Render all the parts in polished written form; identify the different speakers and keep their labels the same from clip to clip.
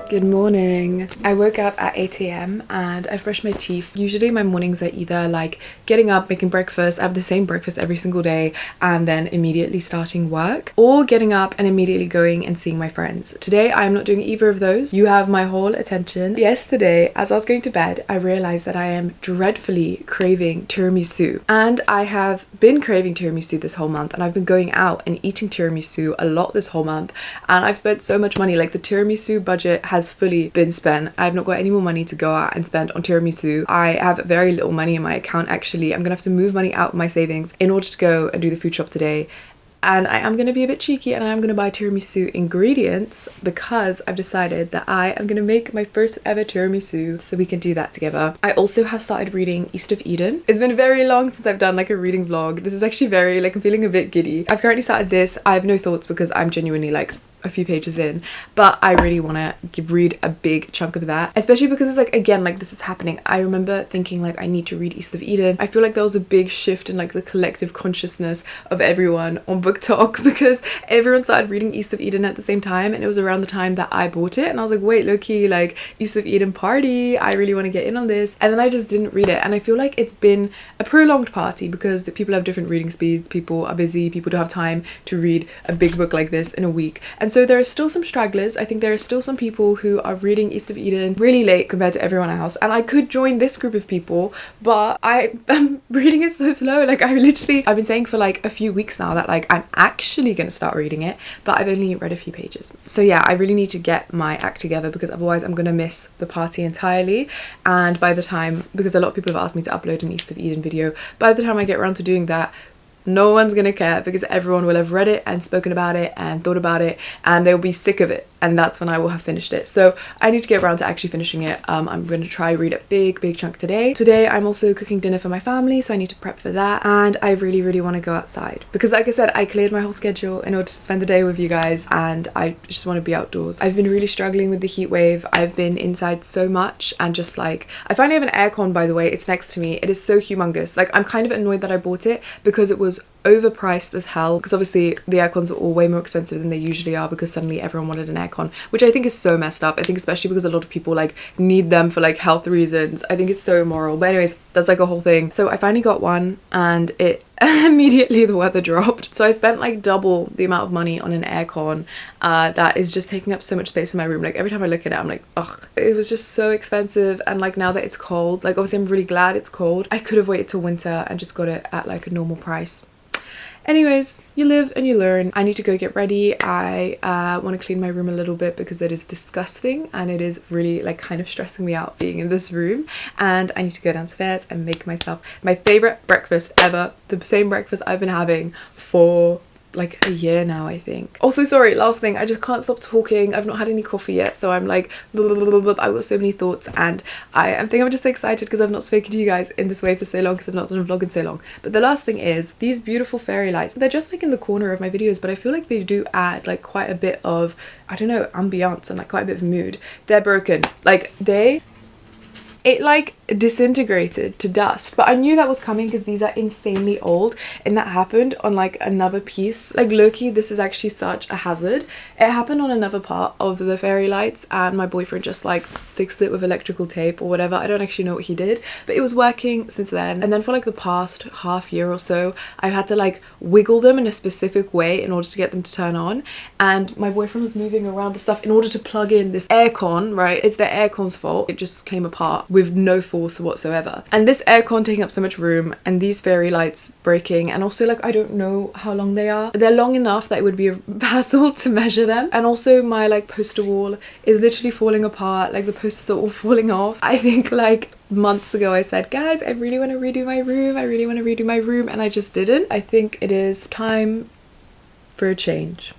Speaker 1: Good morning. I woke up at 8 a.m. and I brushed my teeth. Usually my mornings are either like getting up, making breakfast, I have the same breakfast every single day, and then immediately starting work, or getting up and immediately going and seeing my friends. Today I'm not doing either of those. You have my whole attention. Yesterday, as I was going to bed, I realized that I am dreadfully craving tiramisu, and I have been craving tiramisu this whole month, and I've been going out and eating tiramisu a lot this whole month, and I've spent so much money. Like, the tiramisu budget has fully been spent. I've not got any more money to go out and spend on tiramisu. I have very little money in my account. Actually, I'm gonna have to move money out of my savings in order to go and do the food shop today. And I am going to be a bit cheeky and I am going to buy tiramisu ingredients because I've decided that I am going to make my first ever tiramisu, so we can do that together. I also have started reading East of Eden. It's been very long since I've done like a reading vlog. This is actually very, like, I'm feeling a bit giddy. I've currently started this. I have no thoughts because I'm genuinely like a few pages in, but I really want to read a big chunk of that, especially because it's like, again, like, this is happening. I remember thinking like I need to read East of Eden. I feel like there was a big shift in like the collective consciousness of everyone on Book Talk because everyone started reading East of Eden at the same time, and it was around the time that I bought it, and I was like, wait, low-key, like, East of Eden party, I really want to get in on this. And then I just didn't read it, and I feel like it's been a prolonged party because the people have different reading speeds, people are busy, people don't have time to read a big book like this in a week. And so there are still some stragglers. I think there are still some people who are reading East of Eden really late compared to everyone else, and I could join this group of people, but I am reading it so slow. Like, I've been saying for like a few weeks now that like I'm actually gonna start reading it, but I've only read a few pages. So yeah, I really need to get my act together because otherwise I'm gonna miss the party entirely. And by the time, because a lot of people have asked me to upload an East of Eden video, by the time I get around to doing that, no one's gonna care because everyone will have read it and spoken about it and thought about it, and they'll be sick of it, and that's when I will have finished it. So I need to get around to actually finishing it. I'm going to try read a big chunk today. Today I'm also cooking dinner for my family, so I need to prep for that, and I really want to go outside because, like I said, I cleared my whole schedule in order to spend the day with you guys, and I just want to be outdoors. I've been really struggling with the heat wave. I've been inside so much, and just like, I finally have an aircon, by the way. It's next to me. It is so humongous. Like, I'm kind of annoyed that I bought it because it was overpriced as hell, because obviously the aircons are all way more expensive than they usually are because suddenly everyone wanted an aircon, which I think is so messed up. I think especially because a lot of people like need them for like health reasons. I think it's so immoral, but anyways, that's like a whole thing. So I finally got one, and it immediately the weather dropped, so I spent like double the amount of money on an aircon that is just taking up so much space in my room. Like, every time I look at it I'm like, ugh, it was just so expensive. And like, now that it's cold, like, obviously I'm really glad it's cold. I could have waited till winter and just got it at like a normal price. Anyways, you live and you learn. I need to go get ready. I want to clean my room a little bit because it is disgusting and it is really like kind of stressing me out being in this room. And I need to go downstairs and make myself my favorite breakfast ever. The same breakfast I've been having for like a year now, I think. Also, sorry, last thing, I just can't stop talking. I've not had any coffee yet, so I'm like blah, blah, blah, blah. I've got so many thoughts, and I think I'm just so excited because I've not spoken to you guys in this way for so long, because I've not done a vlog in so long. But the last thing is these beautiful fairy lights. They're just like in the corner of my videos, but I feel like they do add like quite a bit of, I don't know, ambiance and like quite a bit of mood. They're broken. Like, it like disintegrated to dust, but I knew that was coming because these are insanely old, and that happened on like another piece. Like, low-key, this is actually such a hazard. It happened on another part of the fairy lights, and my boyfriend just like fixed it with electrical tape or whatever. I don't actually know what he did, but it was working since then. And then for like the past half year or so, I've had to like wiggle them in a specific way in order to get them to turn on, and my boyfriend was moving around the stuff in order to plug in this aircon, right? It's the aircon's fault. It just came apart with no force whatsoever, and this aircon taking up so much room, and these fairy lights breaking, and also like, I don't know how long they are. They're long enough that it would be a hassle to measure them. And also my like poster wall is literally falling apart. Like, the posters are all falling off. I think like months ago I said, guys, I really want to redo my room, and I just didn't. I think it is time for a change.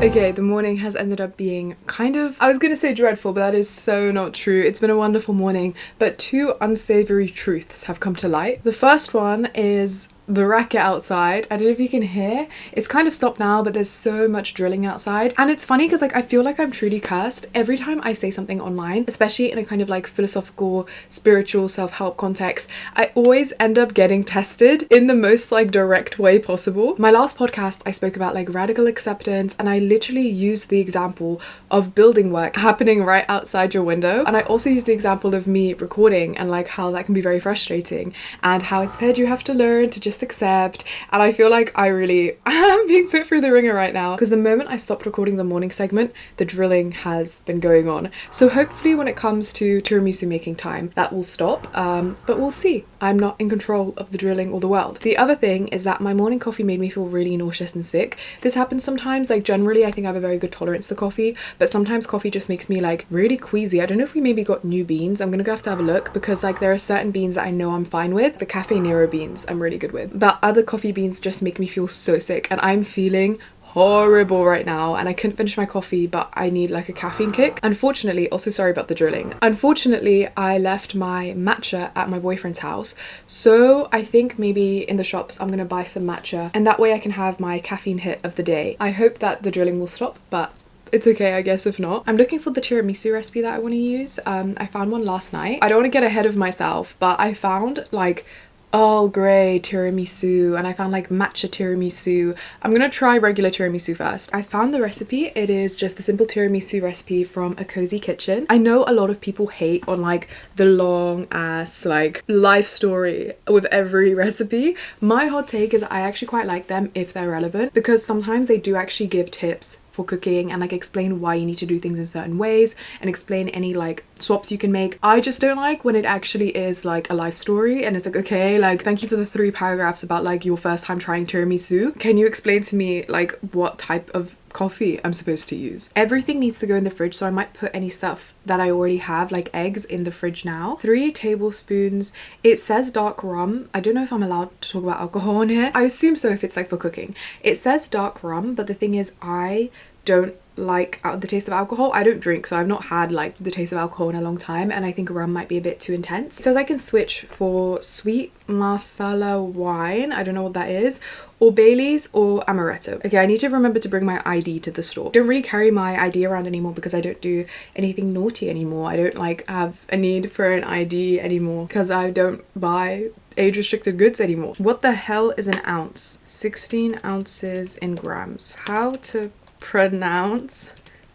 Speaker 1: Okay, the morning has ended up being kind of, I was gonna say dreadful, but that is so not true. It's been a wonderful morning, but two unsavory truths have come to light. The first one is the racket outside. I don't know if you can hear. It's kind of stopped now, but there's so much drilling outside. And it's funny because like I feel like I'm truly cursed. Every time I say something online, especially in a kind of like philosophical, spiritual, self-help context, I always end up getting tested in the most like direct way possible. My last podcast, I spoke about like radical acceptance, and I literally used the example of building work happening right outside your window. And I also used the example of me recording and like how that can be very frustrating, and how instead you have to learn to just accept. And I feel like I really am being put through the ringer right now, because the moment I stopped recording the morning segment, the drilling has been going on. So hopefully when it comes to tiramisu making time, that will stop, but we'll see. I'm not in control of the drilling or the world. The other thing is that my morning coffee made me feel really nauseous and sick. This happens sometimes. Like generally I think I have a very good tolerance to coffee, but sometimes coffee just makes me like really queasy. I don't know if we maybe got new beans. I'm gonna go have to have a look, because like there are certain beans that I know I'm fine with. The Cafe Nero beans I'm really good with, but other coffee beans just make me feel so sick, and I'm feeling horrible right now, and I couldn't finish my coffee, but I need like a caffeine kick. Unfortunately, also sorry about the drilling. Unfortunately, I left my matcha at my boyfriend's house, so I think maybe in the shops I'm gonna buy some matcha, and that way I can have my caffeine hit of the day. I hope that the drilling will stop, but it's okay, I guess if not. I'm looking for the tiramisu recipe that I want to use. I found one last night. I don't want to get ahead of myself, but I found like Earl Grey tiramisu, and I found like matcha tiramisu. I'm gonna try regular tiramisu first. I found the recipe. It is just the simple tiramisu recipe from A Cozy Kitchen. I know a lot of people hate on like the long ass like life story with every recipe. My hot take is I actually quite like them if they're relevant, because sometimes they do actually give tips for cooking and like explain why you need to do things in certain ways and explain any like swaps you can make. I just don't like when it actually is like a life story and it's like, okay, like thank you for the 3 paragraphs about like your first time trying tiramisu. Can you explain to me like what type of coffee I'm supposed to use? Everything needs to go in the fridge, so I might put any stuff that I already have, like eggs, in the fridge now. 3 tablespoons. It says dark rum. I don't know if I'm allowed to talk about alcohol on here. I assume so if it's like for cooking. It says dark rum, but the thing is I don't like the taste of alcohol. I don't drink, so I've not had like the taste of alcohol in a long time, and I think rum might be a bit too intense. It says I can switch for sweet masala wine, I don't know what that is, or Bailey's or amaretto. Okay, I need to remember to bring my ID to the store. I don't really carry my ID around anymore because I don't do anything naughty anymore. I don't like have a need for an ID anymore because I don't buy age-restricted goods anymore. What the hell is an ounce? 16 ounces in grams. How to pronounce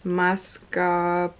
Speaker 1: mascarpone?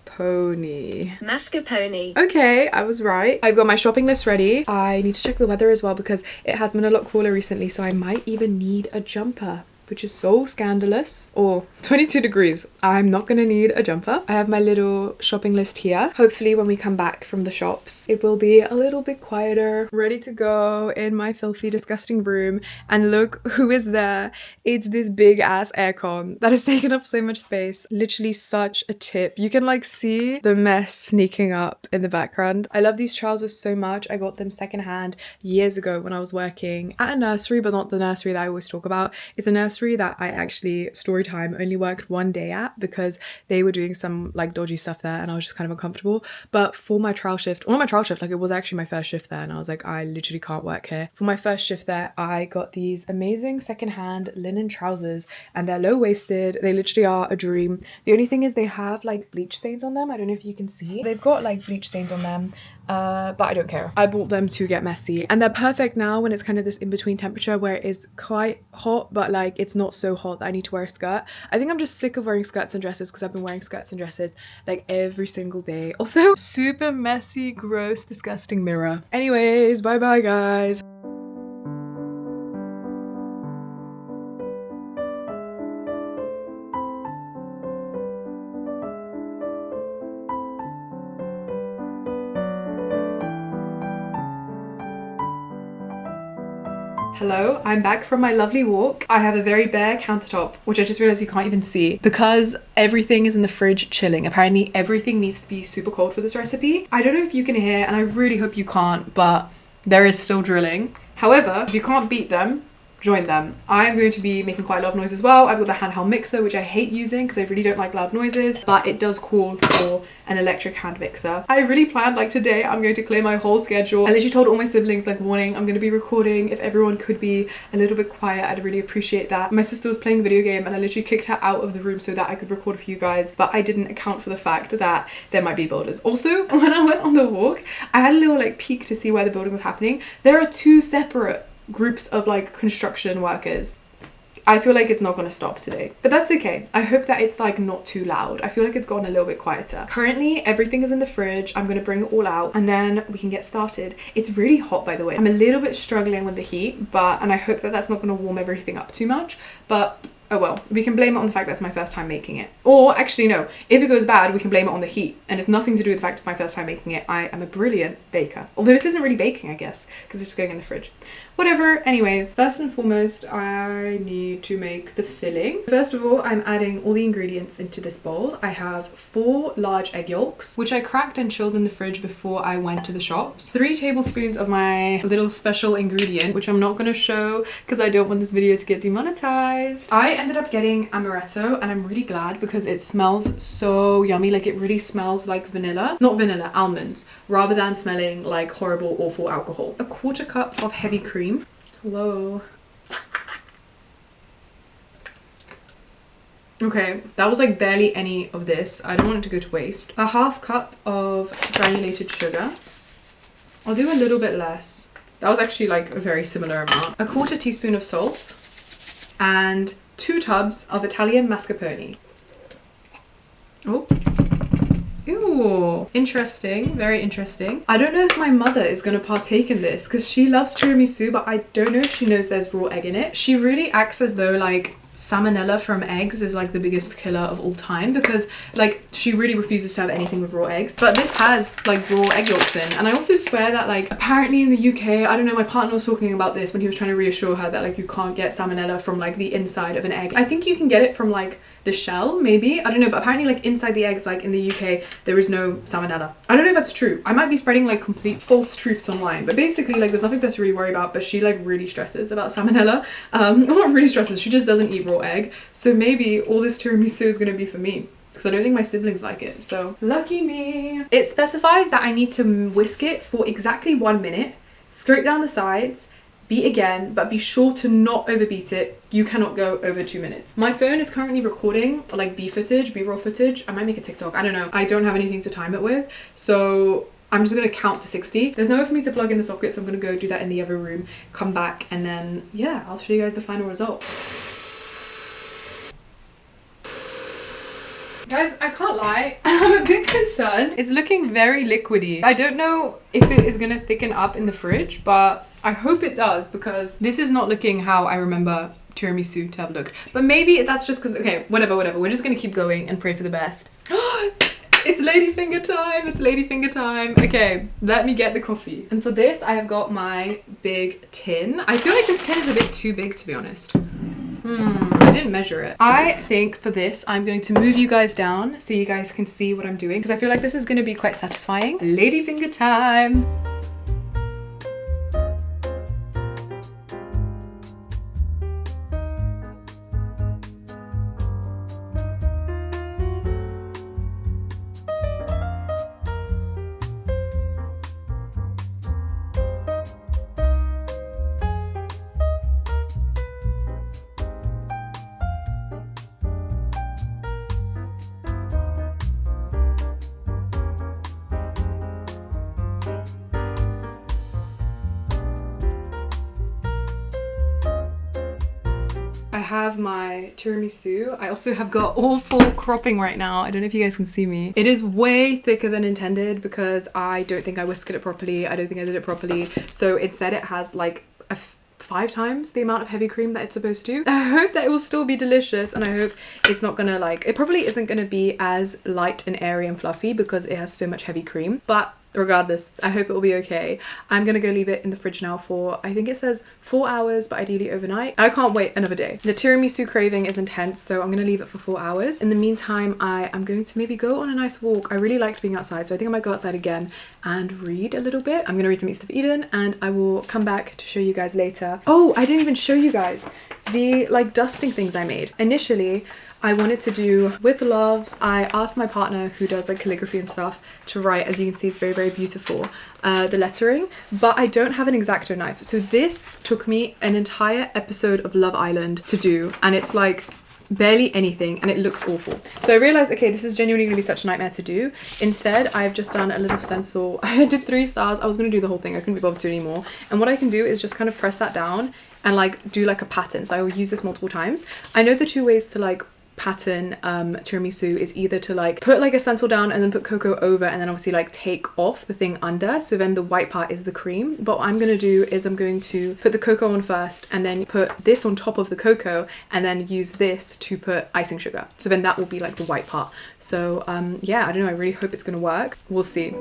Speaker 1: Mascarpone. Okay, I was right. I've got my shopping list ready. I need to check the weather as well because it has been a lot cooler recently, so I might even need a jumper, which is so scandalous. Or 22 degrees. I'm not gonna need a jumper. I have my little shopping list here. Hopefully when we come back from the shops, it will be a little bit quieter, ready to go in my filthy, disgusting room. And look who is there. It's this big ass aircon that has taken up so much space. Literally such a tip. You can like see the mess sneaking up in the background. I love these trousers so much. I got them secondhand years ago when I was working at a nursery, but not the nursery that I always talk about. It's a nursery that I actually, story time, only worked one day at because they were doing some like dodgy stuff there and I was just kind of uncomfortable. But for my trial shift, or not my trial shift, like it was actually my first shift there, and I was like, I literally can't work here. For my first shift there, I got these amazing secondhand linen trousers, and they're low-waisted. They literally are a dream. The only thing is they have like bleach stains on them. I don't know if you can see. They've got like bleach stains on them, but I don't care. I bought them to get messy, and they're perfect now when it's kind of this in-between temperature where it is quite hot, but like it's not so hot that I need to wear a skirt. I think I'm just sick of wearing skirts and dresses because I've been wearing skirts and dresses like every single day. Also, super messy, gross, disgusting mirror. Anyways, bye bye guys. Hello, I'm back from my lovely walk. I have a very bare countertop, which I just realized you can't even see because everything is in the fridge chilling. Apparently everything needs to be super cold for this recipe. I don't know if you can hear, and I really hope you can't, but there is still drilling. However, if you can't beat them, join them. I'm going to be making quite a lot of noise as well. I've got the handheld mixer, which I hate using because I really don't like loud noises, but it does call for an electric hand mixer. I really planned like today I'm going to clear my whole schedule. I literally told all my siblings like, warning, I'm going to be recording. If everyone could be a little bit quiet, I'd really appreciate that. My sister was playing a video game and I literally kicked her out of the room so that I could record for you guys, but I didn't account for the fact that there might be builders. Also, when I went on the walk, I had a little like peek to see where the building was happening. There are two separate groups of like construction workers. I feel like it's not going to stop today, but that's okay. I hope that it's like not too loud. I feel like it's gotten a little bit quieter. Currently, everything is in the fridge. I'm going to bring it all out and then we can get started. It's really hot, by the way. I'm a little bit struggling with the heat, and I hope that that's not going to warm everything up too much, but oh well, we can blame it on the fact that it's my first time making it. Or actually no, if it goes bad, we can blame it on the heat. And it's nothing to do with the fact it's my first time making it. I am a brilliant baker. Although this isn't really baking, I guess, because it's just going in the fridge. Whatever, anyways, first and foremost, I need to make the filling. First of all, I'm adding all the ingredients into this bowl. I have 4 large egg yolks, which I cracked and chilled in the fridge before I went to the shops. 3 tablespoons of my little special ingredient, which I'm not going to show because I don't want this video to get demonetized. I ended up getting amaretto and I'm really glad because it smells so yummy. Like it really smells like vanilla, not vanilla, almonds, rather than smelling like horrible, awful alcohol. A 1/4 cup of heavy cream. Hello. Okay, that was like barely any of this. I don't want it to go to waste. A 1/2 cup of granulated sugar. I'll do a little bit less. That was actually like a very similar amount. A 1/4 teaspoon of salt and 2 tubs of Italian mascarpone. Oh. Ew, interesting, very interesting. I don't know if my mother is going to partake in this because she loves tiramisu, but I don't know if she knows there's raw egg in it. She really acts as though like salmonella from eggs is like the biggest killer of all time because like she really refuses to have anything with raw eggs, but this has like raw egg yolks in. And I also swear that like apparently in the UK, I don't know, my partner was talking about this when he was trying to reassure her that like you can't get salmonella from like the inside of an egg. I think you can get it from like the shell, maybe, I don't know, but apparently like inside the eggs, like in the UK, there is no salmonella. I don't know if that's true. I might be spreading like complete false truths online, but basically like there's nothing for us to really worry about, but she like really stresses about salmonella. Not really stresses, she just doesn't eat raw egg. So maybe all this tiramisu is gonna be for me because I don't think my siblings like it, so lucky me. It specifies that I need to whisk it for exactly 1 minute, scrape down the sides, beat again, but be sure to not overbeat it. You cannot go over 2 minutes. My phone is currently recording like B-roll footage. I might make a TikTok, I don't know. I don't have anything to time it with, so I'm just gonna count to 60. There's nowhere for me to plug in the socket, so I'm gonna go do that in the other room, come back, and then yeah, I'll show you guys the final result. Guys, I can't lie, I'm a bit concerned. It's looking very liquidy. I don't know if it is gonna thicken up in the fridge, but I hope it does because this is not looking how I remember tiramisu to have looked. But maybe that's just because, okay, whatever. We're just gonna keep going and pray for the best. It's ladyfinger time, it's ladyfinger time. Okay, let me get the coffee. And for this, I have got my big tin. I feel like this tin is a bit too big, to be honest. I didn't measure it. I think for this, I'm going to move you guys down so you guys can see what I'm doing because I feel like this is gonna be quite satisfying. Ladyfinger time. I have my tiramisu. I also have got awful cropping right now. I don't know if you guys can see me. It is way thicker than intended because I don't think I whisked it properly. I don't think I did it properly. So instead it has like 5 times the amount of heavy cream that it's supposed to. I hope that it will still be delicious and I hope it's not gonna like, it probably isn't gonna be as light and airy and fluffy because it has so much heavy cream, but regardless, I hope it will be okay. I'm gonna go leave it in the fridge now for, I think it says 4 hours, but ideally overnight. I can't wait another day. The tiramisu craving is intense, so I'm gonna leave it for 4 hours. In the meantime, I am going to maybe go on a nice walk. I really liked being outside, so I think I might go outside again and read a little bit. I'm gonna read some East of Eden, and I will come back to show you guys later. Oh, I didn't even show you guys the like dusting things I made. Initially, I wanted to do with love. I asked my partner, who does like calligraphy and stuff, to write. As you can see, it's very, very beautiful, the lettering, but I don't have an X-Acto knife. So this took me an entire episode of Love Island to do, and it's like barely anything, and it looks awful. So I realized, okay, this is genuinely gonna be such a nightmare to do. Instead, I've just done a little stencil. I did 3 stars. I was gonna do the whole thing. I couldn't be bothered to anymore. And what I can do is just kind of press that down and like do like a pattern. So I will use this multiple times. I know the 2 ways to like pattern tiramisu is either to like put like a stencil down and then put cocoa over, and then obviously like take off the thing under, so then the white part is the cream. But what I'm gonna do is I'm going to put the cocoa on first, and then put this on top of the cocoa, and then use this to put icing sugar, so then that will be like the white part. So yeah, I don't know, I really hope it's gonna work. We'll see.